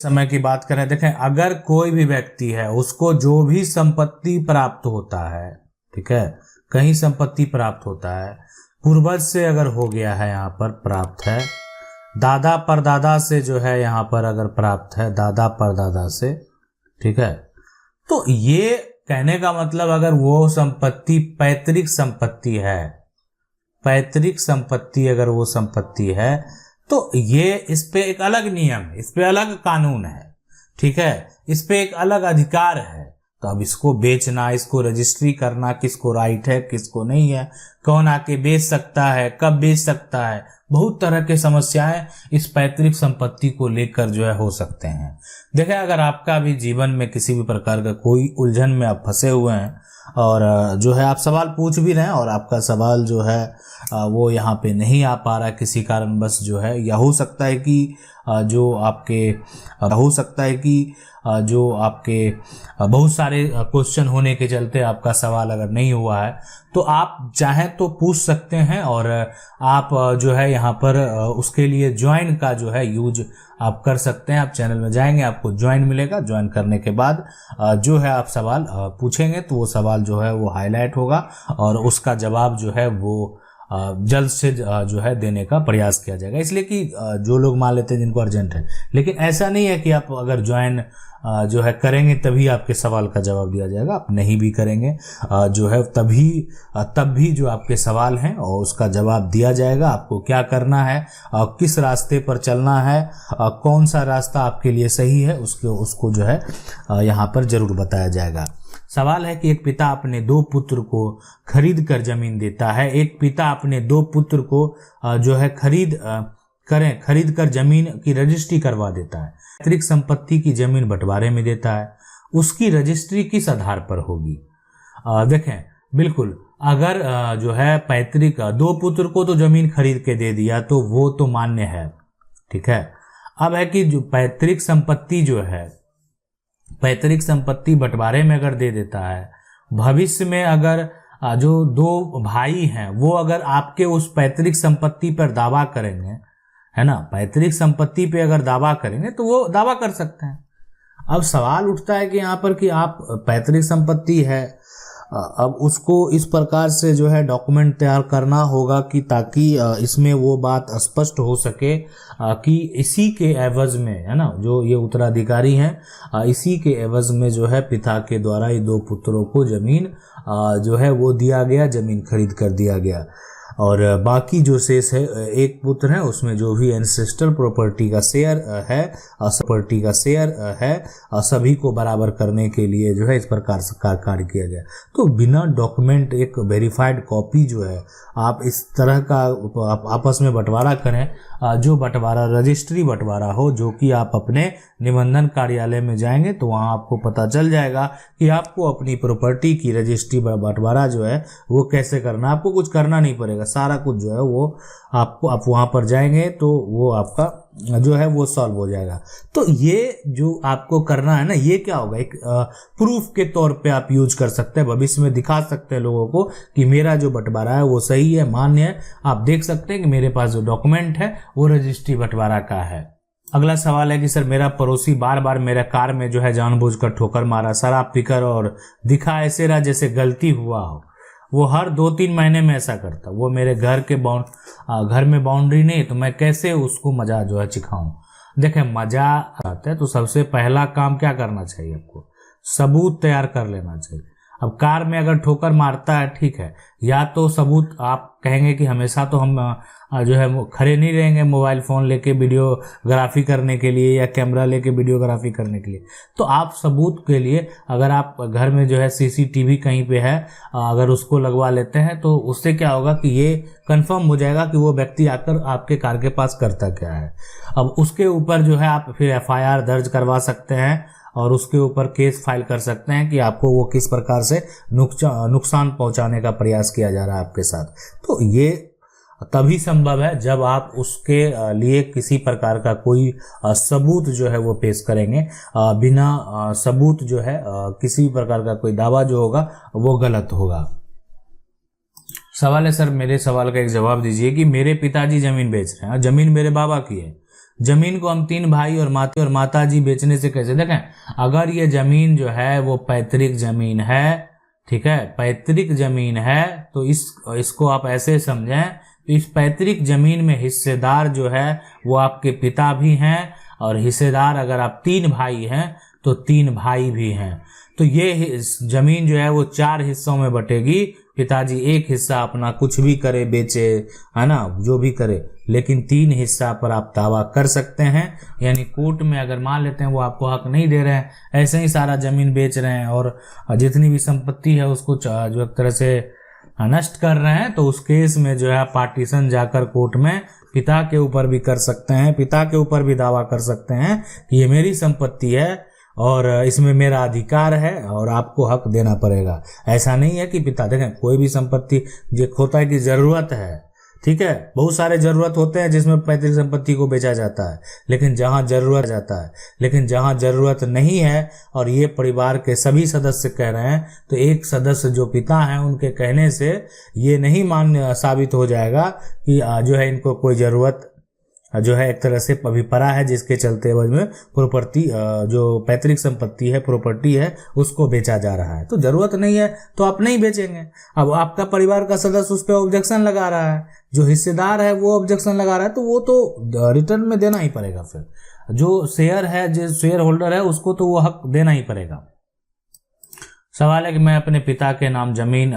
समय की बात करें, देखें अगर कोई भी व्यक्ति है उसको जो भी संपत्ति प्राप्त होता है, ठीक है, कहीं संपत्ति प्राप्त होता है, पूर्वज से अगर हो गया है यहाँ पर प्राप्त है, दादा परदादा से जो है यहाँ पर अगर प्राप्त है, दादा परदादा से, ठीक है, तो ये कहने का मतलब अगर वो संपत्ति पैतृक संपत्ति है, पैतृक संपत्ति अगर वो संपत्ति है तो ये इस पे एक अलग नियम है, इस पे अलग कानून है, ठीक है, इस पे एक अलग अधिकार है। तो अब इसको बेचना, इसको रजिस्ट्री करना, किसको राइट है किसको नहीं है, कौन आके बेच सकता है, कब बेच सकता है, बहुत तरह के समस्याएं इस पैतृक संपत्ति को लेकर जो है हो सकते हैं। देखें अगर आपका भी जीवन में किसी भी प्रकार का कोई उलझन में आप फंसे हुए हैं और जो है आप सवाल पूछ भी रहे हैं और आपका सवाल जो है वो यहाँ पे नहीं आ पा रहा है किसी कारणवश जो है, या हो सकता है कि जो आपके बहुत सारे क्वेश्चन होने के चलते आपका सवाल अगर नहीं हुआ है तो आप चाहें तो पूछ सकते हैं और आप जो है यहाँ पर उसके लिए ज्वाइन का जो है यूज आप कर सकते हैं। आप चैनल में जाएंगे, आपको ज्वाइन मिलेगा, ज्वाइन करने के बाद जो है आप सवाल पूछेंगे तो वो सवाल जो है वो हाईलाइट होगा और उसका जवाब जो है वो जल्द से जो है देने का प्रयास किया जाएगा। इसलिए कि जो लोग मान लेते हैं जिनको अर्जेंट है, लेकिन ऐसा नहीं है कि आप अगर ज्वाइन जो है करेंगे तभी आपके सवाल का जवाब दिया जाएगा। आप नहीं भी करेंगे जो है तब भी जो आपके सवाल हैं और उसका जवाब दिया जाएगा। आपको क्या करना है, किस रास्ते पर चलना है, कौन सा रास्ता आपके लिए सही है, उसको जो है यहाँ पर जरूर बताया जाएगा। सवाल है कि एक पिता अपने 2 पुत्र को खरीद कर जमीन देता है। एक पिता अपने 2 पुत्र को जो है खरीद कर जमीन की रजिस्ट्री करवा देता है। पैतृक संपत्ति की जमीन बंटवारे में देता है, उसकी रजिस्ट्री किस आधार पर होगी? देखें बिल्कुल, अगर जो है पैतृक 2 पुत्र को तो जमीन खरीद के दे दिया तो वो तो मान्य है, ठीक है। अब है कि जो पैतृक संपत्ति जो है, पैतृक संपत्ति बंटवारे में अगर दे देता है, भविष्य में अगर जो 2 भाई हैं वो अगर आपके उस पैतृक संपत्ति पर दावा करेंगे, है ना, पैतृक संपत्ति पे अगर दावा करेंगे तो वो दावा कर सकते हैं। अब सवाल उठता है कि यहाँ पर कि आप पैतृक संपत्ति है, अब उसको इस प्रकार से जो है डॉक्यूमेंट तैयार करना होगा कि ताकि इसमें वो बात स्पष्ट हो सके कि इसी के एवज में, है ना, जो ये उत्तराधिकारी हैं, इसी के एवज में जो है पिता के द्वारा ये 2 पुत्रों को जमीन जो है वो दिया गया, जमीन खरीद कर दिया गया। और बाकी जो शेष है, एक पुत्र है उसमें जो भी एंसेस्ट्रल प्रॉपर्टी का शेयर है सभी को बराबर करने के लिए जो है इस प्रकार से कार्य किया गया। तो बिना डॉक्यूमेंट एक वेरीफाइड कॉपी जो है आप इस तरह का आपस में बंटवारा करें, जो बंटवारा रजिस्ट्री बंटवारा हो, जो कि आप अपने निबंधन कार्यालय में जाएंगे तो वहां आपको पता चल जाएगा कि आपको अपनी प्रॉपर्टी की रजिस्ट्री बंटवारा जो है वो कैसे करना। आपको कुछ करना नहीं पड़ेगा, सारा कुछ जो है वो आप वहां पर जाएंगे तो वो आपका जो है वो सॉल्व हो जाएगा। तो ये जो आपको करना है ना, ये क्या होगा, एक प्रूफ के तौर पे आप यूज कर सकते हैं, भविष्य में दिखा सकते हैं लोगों को कि मेरा जो बंटवारा है वो सही है, मान्य है। आप देख सकते हैं कि मेरे पास जो डॉक्यूमेंट है वो रजिस्ट्री बंटवारा का है। अगला सवाल है कि सर मेरा पड़ोसी बार बार मेरा कार में जो है जानबूझकर ठोकर मारा, शराब पीकर और दिखा ऐसे रहा जैसे गलती हुआ हो। वो हर 2-3 महीने में ऐसा करता। वो मेरे घर में बाउंड्री नहीं तो मैं कैसे उसको मजा जो है चिखाऊं? देखें मजा आता है तो सबसे पहला काम क्या करना चाहिए, आपको सबूत तैयार कर लेना चाहिए। अब कार में अगर ठोकर मारता है, ठीक है, या तो सबूत आप कहेंगे कि हमेशा तो हम जो है खड़े नहीं रहेंगे मोबाइल फोन लेके वीडियोग्राफी करने के लिए या कैमरा लेके वीडियोग्राफी करने के लिए, तो आप सबूत के लिए अगर आप घर में जो है सीसीटीवी कहीं पे है अगर उसको लगवा लेते हैं तो उससे क्या होगा कि ये कंफर्म हो जाएगा कि वो व्यक्ति आकर आपके कार के पास करता क्या है। अब उसके ऊपर जो है आप फिर एफआईआर दर्ज करवा सकते हैं और उसके ऊपर केस फाइल कर सकते हैं कि आपको वो किस प्रकार से नुकसान पहुंचाने का प्रयास किया जा रहा है आपके साथ। तो ये तभी संभव है जब आप उसके लिए किसी प्रकार का कोई सबूत जो है वो पेश करेंगे। बिना सबूत जो है किसी प्रकार का कोई दावा जो होगा वो गलत होगा। सवाल है सर मेरे सवाल का एक जवाब दीजिए कि मेरे पिताजी जमीन बेच रहे हैं, जमीन मेरे बाबा की है, जमीन को हम 3 भाई और माता जी बेचने से कैसे, देखें अगर ये जमीन जो है वो पैतृक जमीन है, ठीक है, पैतृक जमीन है, तो इसको आप ऐसे समझें, तो इस पैतृक जमीन में हिस्सेदार जो है वो आपके पिता भी हैं, और हिस्सेदार अगर आप 3 भाई हैं तो 3 भाई भी हैं। तो ये जमीन जो है वो 4 हिस्सों में बटेगी। पिताजी एक हिस्सा अपना कुछ भी करे, बेचे, है ना, जो भी करे, लेकिन 3 हिस्सा पर आप दावा कर सकते हैं। यानी कोर्ट में अगर मान लेते हैं वो आपको हक नहीं दे रहे हैं, ऐसे ही सारा जमीन बेच रहे हैं और जितनी भी संपत्ति है उसको जो एक तरह से नष्ट कर रहे हैं, तो उस केस में जो है पार्टीशन जाकर कोर्ट में पिता के ऊपर भी कर सकते हैं, पिता के ऊपर भी दावा कर सकते हैं कि ये मेरी संपत्ति है और इसमें मेरा अधिकार है और आपको हक देना पड़ेगा। ऐसा नहीं है कि पिता, देखें कोई भी संपत्ति जो होता है कि जरूरत है, ठीक है, बहुत सारे जरूरत होते हैं जिसमें पैतृक संपत्ति को बेचा जाता है, लेकिन जहां जरूरत नहीं है और ये परिवार के सभी सदस्य कह रहे हैं, तो एक सदस्य जो पिता हैं उनके कहने से ये नहीं मान्य साबित हो जाएगा कि जो है इनको कोई जरूरत जो है एक तरह से अभी पड़ा है, जिसके चलते में प्रॉपर्टी जो पैतृक संपत्ति है, प्रॉपर्टी है, उसको बेचा जा रहा है। तो जरूरत नहीं है तो आप नहीं बेचेंगे। अब आपका परिवार का सदस्य उस पर ऑब्जेक्शन लगा रहा है, जो हिस्सेदार है वो ऑब्जेक्शन लगा रहा है, तो वो तो रिटर्न में देना ही पड़ेगा। फिर जो शेयर है, जो शेयर होल्डर है, उसको तो वो हक देना ही पड़ेगा। सवाल है कि मैं अपने पिता के नाम जमीन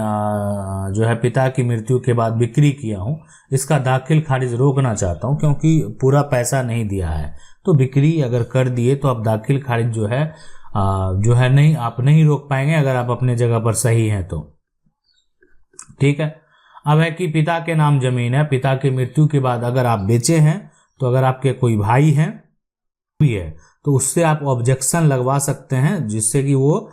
जो है पिता की मृत्यु के बाद बिक्री किया हूं, इसका दाखिल खारिज रोकना चाहता हूं क्योंकि पूरा पैसा नहीं दिया है। तो बिक्री अगर कर दिए तो आप दाखिल खारिज जो है नहीं, आप नहीं रोक पाएंगे अगर आप अपने जगह पर सही हैं तो, ठीक है। अब है कि पिता के नाम जमीन है, पिता की मृत्यु के बाद अगर आप बेचे हैं, तो अगर आपके कोई भाई हैं भी है तो उससे आप ऑब्जेक्शन लगवा सकते हैं, जिससे कि वो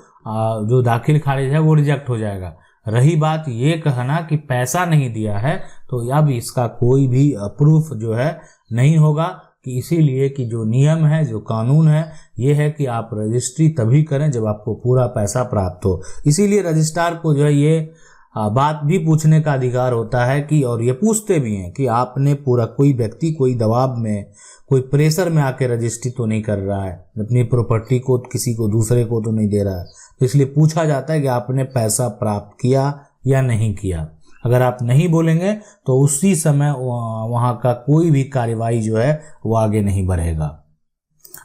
जो दाखिल खारिज है वो रिजेक्ट हो जाएगा। रही बात ये कहना कि पैसा नहीं दिया है, तो अब इसका कोई भी प्रूफ जो है नहीं होगा, कि इसीलिए कि जो नियम है, जो कानून है, ये है कि आप रजिस्ट्री तभी करें जब आपको पूरा पैसा प्राप्त हो। इसीलिए रजिस्ट्रार को जो है ये बात भी पूछने का अधिकार होता है कि, और ये पूछते भी हैं कि आपने पूरा, कोई व्यक्ति कोई दबाव में, कोई प्रेशर में आके रजिस्ट्री तो नहीं कर रहा है, अपनी प्रॉपर्टी को किसी को दूसरे को तो नहीं दे रहा है। तो इसलिए पूछा जाता है कि आपने पैसा प्राप्त किया या नहीं किया। अगर आप नहीं बोलेंगे तो उसी समय वहां का कोई भी कार्यवाही जो है वो आगे नहीं बढ़ेगा।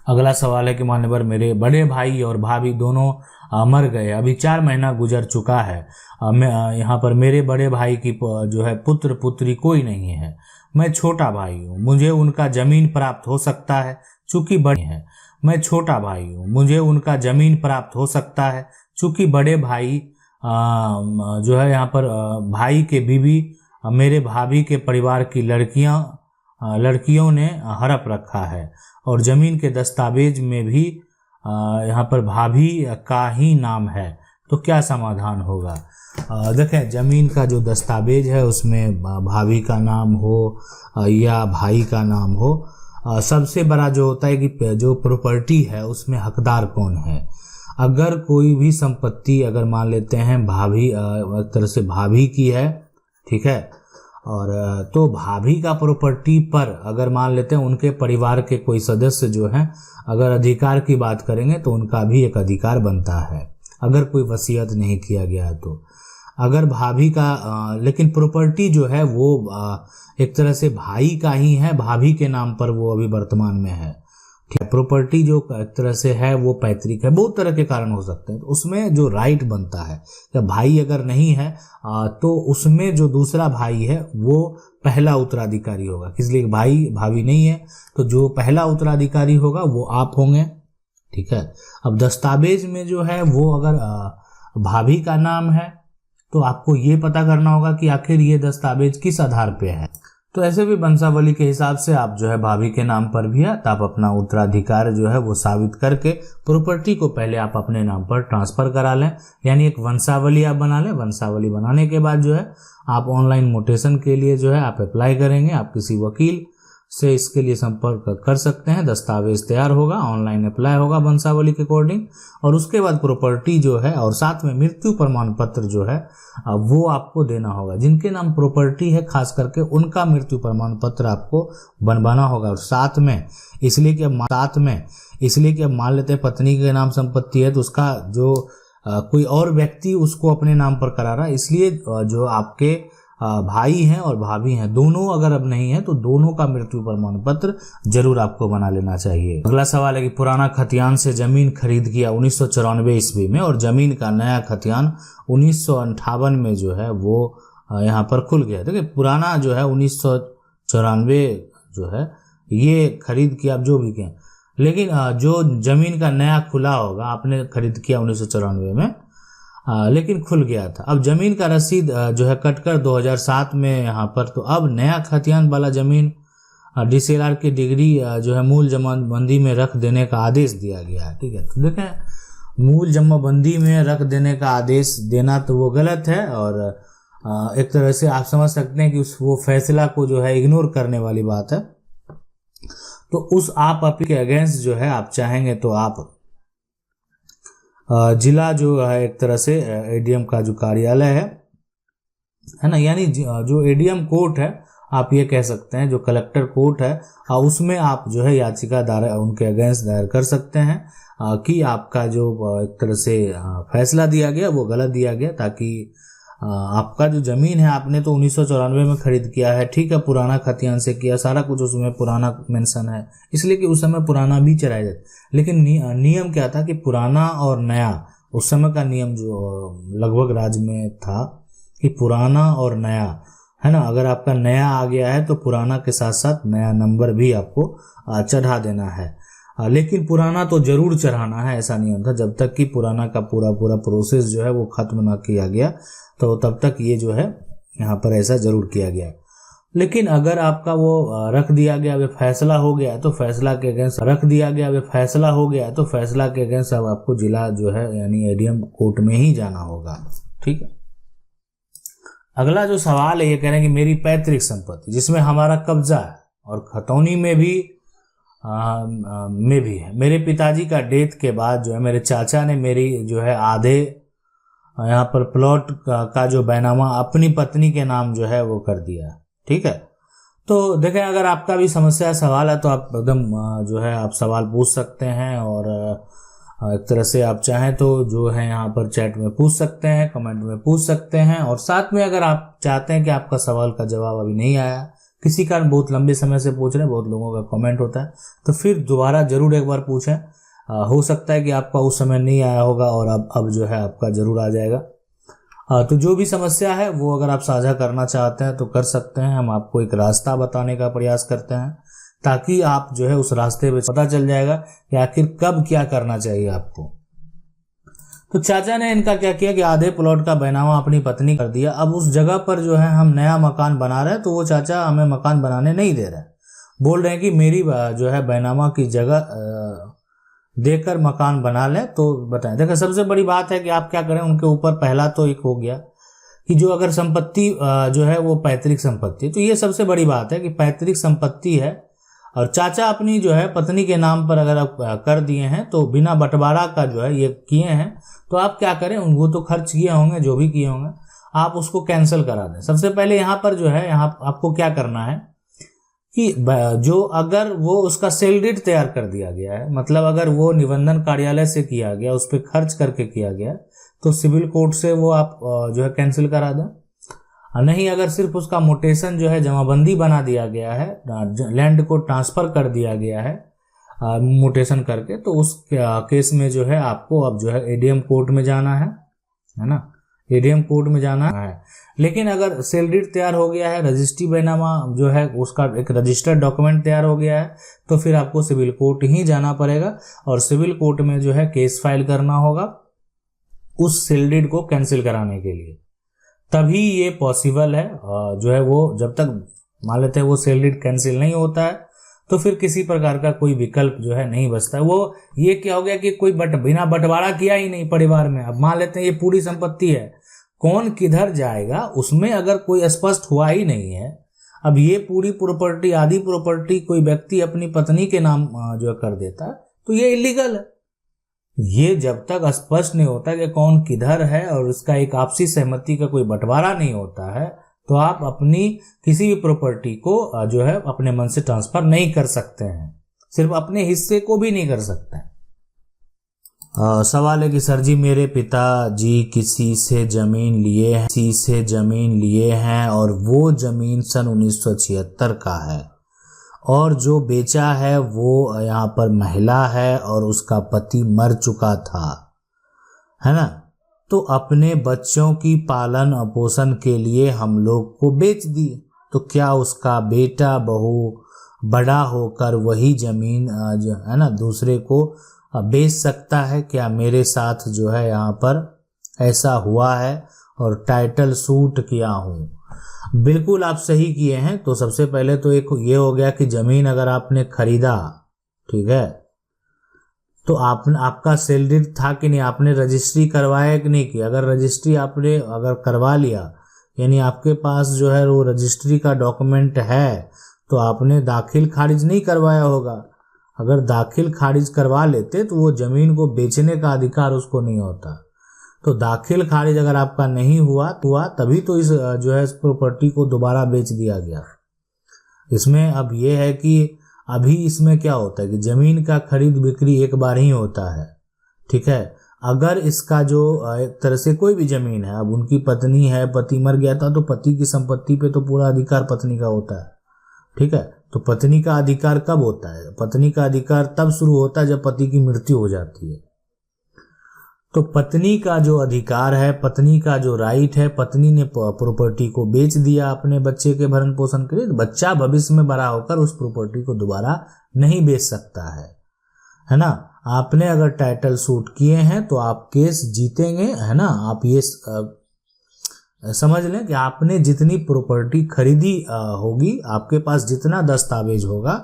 अगला सवाल है कि मान्यवर मेरे बड़े भाई और भाभी दोनों मर गए, अभी 4 महीना गुजर चुका है। यहाँ पर मेरे बड़े भाई की जो है पुत्र पुत्री कोई नहीं है, मैं छोटा भाई हूँ, मुझे उनका जमीन प्राप्त हो सकता है चूंकि बड़े हैं। मैं छोटा भाई हूँ, मुझे उनका जमीन प्राप्त हो सकता है चूंकि बड़े भाई जो है यहाँ पर भाई के बीवी मेरे भाभी के परिवार की लड़कियों ने हड़प रखा है और जमीन के दस्तावेज में भी यहाँ पर भाभी का ही नाम है, तो क्या समाधान होगा। देखें, जमीन का जो दस्तावेज है उसमें भाभी का नाम हो या भाई का नाम हो, सबसे बड़ा जो होता है कि जो प्रॉपर्टी है उसमें हकदार कौन है। अगर कोई भी संपत्ति अगर मान लेते हैं भाभी एक तरह से भाभी की है, ठीक है, और तो भाभी का प्रॉपर्टी पर अगर मान लेते हैं उनके परिवार के कोई सदस्य जो हैं, अगर अधिकार की बात करेंगे तो उनका भी एक अधिकार बनता है, अगर कोई वसीयत नहीं किया गया है तो। अगर भाभी का लेकिन प्रॉपर्टी जो है वो एक तरह से भाई का ही है, भाभी के नाम पर वो अभी वर्तमान में है, ठीक है। प्रॉपर्टी जो एक तरह से है वो पैतृक है, बहुत तरह के कारण हो सकते हैं, तो उसमें जो राइट बनता है कि भाई अगर नहीं है तो उसमें जो दूसरा भाई है वो पहला उत्तराधिकारी होगा, इसलिए भाई भाभी नहीं है तो जो पहला उत्तराधिकारी होगा वो आप होंगे, ठीक है। अब दस्तावेज में जो है वो अगर भाभी का नाम है तो आपको ये पता करना होगा कि आखिर ये दस्तावेज किस आधार पे है। तो ऐसे भी वंशावली के हिसाब से आप जो है भाभी के नाम पर भी है तो आप अपना उत्तराधिकार जो है वो साबित करके प्रॉपर्टी को पहले आप अपने नाम पर ट्रांसफर करा लें, यानी एक वंशावली आप बना लें। वंशावली बनाने के बाद जो है आप ऑनलाइन म्यूटेशन के लिए जो है आप अप्लाई करेंगे, आप किसी वकील से इसके लिए संपर्क कर सकते हैं। दस्तावेज तैयार होगा, ऑनलाइन अप्लाई होगा वंशावली के अकॉर्डिंग, और उसके बाद प्रॉपर्टी जो है और साथ में मृत्यु प्रमाण पत्र जो है वो आपको देना होगा। जिनके नाम प्रॉपर्टी है खास करके उनका मृत्यु प्रमाण पत्र आपको बनवाना होगा। और साथ में इसलिए कि अब मान लेते हैं पत्नी के नाम संपत्ति है तो उसका जो कोई और व्यक्ति उसको अपने नाम पर करा रहा है, इसलिए जो आपके भाई हैं और भाभी हैं दोनों अगर अब नहीं है तो दोनों का मृत्यु प्रमाण पत्र जरूर आपको बना लेना चाहिए। अगला सवाल है कि पुराना खतियान से जमीन खरीद किया 1994 ईस्वी में और जमीन का नया खतियान 1958 में जो है वो यहाँ पर खुल गया। देखिए पुराना जो है 1994 जो है ये खरीद किया, आप जो भी कहें, लेकिन जो जमीन का नया खुला होगा आपने खरीद किया 1994 में, लेकिन खुल गया था। अब जमीन का रसीद जो है कटकर 2007 में यहाँ पर, तो अब नया खतियान वाला जमीन DCLR की डिग्री जो है मूल जमाबंदी में रख देने का आदेश दिया गया है। ठीक है, तो देखें मूल जमाबंदी में रख देने का आदेश देना तो वो गलत है, और एक तरह से आप समझ सकते हैं कि वो फैसला को जो है इग्नोर करने वाली बात है। तो उस आप अपील के अगेंस्ट जो है आप चाहेंगे तो आप जिला जो है एक तरह से एडीएम का जो कार्यालय है ना, यानी जो एडीएम कोर्ट है आप ये कह सकते हैं, जो कलेक्टर कोर्ट है उसमें आप जो है याचिका दायर उनके अगेंस्ट दायर कर सकते हैं कि आपका जो एक तरह से फैसला दिया गया वो गलत दिया गया, ताकि आपका जो जमीन है आपने तो 1994 में खरीद किया है, ठीक है, पुराना खतियान से किया, सारा कुछ उसमें पुराना मेंशन है, इसलिए कि उस समय पुराना भी चलाया जाता, लेकिन नियम क्या था कि पुराना और नया, उस समय का नियम जो लगभग राज्य में था कि पुराना और नया है ना, अगर आपका नया आ गया है तो पुराना के साथ साथ नया नंबर भी आपको चढ़ा देना है, लेकिन पुराना तो जरूर चढ़ाना है, ऐसा नियम था। जब तक कि पुराना का पूरा प्रोसेस जो है वो खत्म ना किया गया तो तब तक ये जो है यहाँ पर ऐसा जरूर किया गया। लेकिन अगर आपका वो रख दिया गया, वे फैसला हो गया तो फैसला के अगेंस्ट अब आपको जिला जो है यानी एडीएम कोर्ट में ही जाना होगा। ठीक है, अगला जो सवाल है ये कह रहे हैं कि मेरी पैतृक संपत्ति जिसमें हमारा कब्जा है और खतौनी में भी है, मेरे पिताजी का डेथ के बाद जो है मेरे चाचा ने मेरी जो है आधे यहाँ पर प्लॉट का जो बैनामा अपनी पत्नी के नाम जो है वो कर दिया। ठीक है, तो देखें अगर आपका भी समस्या सवाल है तो आप एकदम जो है आप सवाल पूछ सकते हैं, और एक तरह से आप चाहें तो जो है यहाँ पर चैट में पूछ सकते हैं, कमेंट में पूछ सकते हैं, और साथ में अगर आप चाहते हैं कि आपका सवाल का जवाब अभी नहीं आया, किसी कारण बहुत लंबे समय से पूछ रहे हैं, बहुत लोगों का कमेंट होता है, तो फिर दोबारा जरूर एक बार पूछें, हो सकता है कि आपका उस समय नहीं आया होगा और अब जो है आपका जरूर आ जाएगा। तो जो भी समस्या है वो अगर आप साझा करना चाहते हैं तो कर सकते हैं, हम आपको एक रास्ता बताने का प्रयास करते हैं ताकि आप जो है उस रास्ते पे पता चल जाएगा कि आखिर कब क्या करना चाहिए आपको। तो चाचा ने इनका क्या किया कि आधे प्लॉट का बैनामा अपनी पत्नी कर दिया। अब उस जगह पर जो है हम नया मकान बना रहे हैं तो वो चाचा हमें मकान बनाने नहीं दे रहे, बोल रहे हैं कि मेरी जो है बैनामा की जगह देकर मकान बना लें। तो बताएं, देखिए सबसे बड़ी बात है कि आप क्या करें, उनके ऊपर पहला तो एक हो गया कि जो अगर संपत्ति जो है वो पैतृक संपत्ति, तो ये सबसे बड़ी बात है कि पैतृक संपत्ति है और चाचा अपनी जो है पत्नी के नाम पर अगर आप कर दिए हैं तो बिना बंटवारा का जो है ये किए हैं, तो आप क्या करें, उनको तो खर्च किए होंगे जो भी किए होंगे, आप उसको कैंसिल करा दें। सबसे पहले यहाँ पर जो है यहाँ आपको क्या करना है कि जो अगर वो उसका सेल डीड तैयार कर दिया गया है, मतलब अगर वो निबंधन कार्यालय से किया गया, उस पर खर्च करके किया गया, तो सिविल कोर्ट से वो आप जो है कैंसिल करा दें। नहीं अगर सिर्फ उसका मोटेशन जो है जमाबंदी बना दिया गया है, लैंड को ट्रांसफर कर दिया गया है मोटेशन करके, तो उस केस में जो है आपको अब जो है एडीएम कोर्ट में जाना है ना, एडीएम कोर्ट में जाना है। लेकिन अगर सेल डीड तैयार हो गया है, रजिस्ट्री बैनामा जो है उसका एक रजिस्टर्ड डॉक्यूमेंट तैयार हो गया है, तो फिर आपको सिविल कोर्ट ही जाना पड़ेगा और सिविल कोर्ट में जो है केस फाइल करना होगा उस सेल डीड को कैंसिल कराने के लिए। तभी ये पॉसिबल है जो है वो, जब तक मान लेते हैं वो सेल डीड कैंसिल नहीं होता है तो फिर किसी प्रकार का कोई विकल्प जो है नहीं बचता है। वो ये क्या हो गया कि कोई बिना बंटवारा किया ही नहीं परिवार में, अब मान लेते हैं ये पूरी संपत्ति है, कौन किधर जाएगा उसमें अगर कोई स्पष्ट हुआ ही नहीं है, अब ये पूरी प्रॉपर्टी, आधी प्रॉपर्टी कोई व्यक्ति अपनी पत्नी के नाम जो कर देता है तो ये इलीगल है। ये जब तक स्पष्ट नहीं होता कि कौन किधर है और उसका एक आपसी सहमति का कोई बंटवारा नहीं होता है तो आप अपनी किसी भी प्रॉपर्टी को जो है अपने मन से ट्रांसफर नहीं कर सकते हैं, सिर्फ अपने हिस्से को भी नहीं कर सकते हैं। सवाल है कि सर जी मेरे पिताजी किसी से जमीन लिए हैं और वो जमीन सन 1976 का है और जो बेचा है वो यहाँ पर महिला है और उसका पति मर चुका था, है ना। तो अपने बच्चों की पालन और पोषण के लिए हम लोग को बेच दिए, तो क्या उसका बेटा बहू बड़ा होकर वही जमीन जो है ना दूसरे को बेच सकता है? क्या मेरे साथ जो है यहाँ पर ऐसा हुआ है और टाइटल सूट किया हूँ? बिल्कुल आप सही किए हैं। तो सबसे पहले तो एक ये हो गया कि जमीन अगर आपने खरीदा, ठीक है, तो आपका सेल डीड था कि नहीं, आपने रजिस्ट्री करवाया कि नहीं की? अगर रजिस्ट्री आपने अगर करवा लिया यानी आपके पास जो है वो रजिस्ट्री का डॉक्यूमेंट है तो आपने दाखिल खारिज नहीं करवाया होगा। अगर दाखिल खारिज करवा लेते तो वो जमीन को बेचने का अधिकार उसको नहीं होता। तो दाखिल खारिज अगर आपका नहीं हुआ तभी तो इस जो है इस प्रॉपर्टी को दोबारा बेच दिया गया। इसमें अब ये है कि अभी इसमें क्या होता है कि जमीन का खरीद बिक्री एक बार ही होता है, ठीक है। अगर इसका जो एक तरह से कोई भी जमीन है, अब उनकी पत्नी है, पति मर गया था तो पति की संपत्ति पे तो पूरा अधिकार पत्नी का होता है, ठीक है। तो पत्नी का अधिकार कब होता है? पत्नी का अधिकार तब शुरू होता है जब पति की मृत्यु हो जाती है। तो पत्नी का जो अधिकार है, पत्नी का जो राइट है, पत्नी ने प्रॉपर्टी को बेच दिया अपने बच्चे के भरण पोषण के लिए, तो बच्चा भविष्य में बड़ा होकर उस प्रॉपर्टी को दोबारा नहीं बेच सकता है ना। आपने अगर टाइटल सूट किए हैं तो आप केस जीतेंगे, है ना। आप ये समझ लें कि आपने जितनी प्रॉपर्टी खरीदी होगी, आपके पास जितना दस्तावेज होगा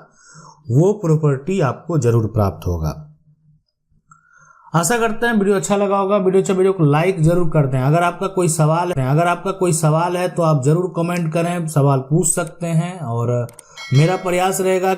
वो प्रॉपर्टी आपको जरूर प्राप्त होगा। आशा करते हैं वीडियो अच्छा लगा होगा। वीडियो को लाइक जरूर कर दें। अगर आपका कोई सवाल है तो आप जरूर कमेंट करें, सवाल पूछ सकते हैं और मेरा प्रयास रहेगा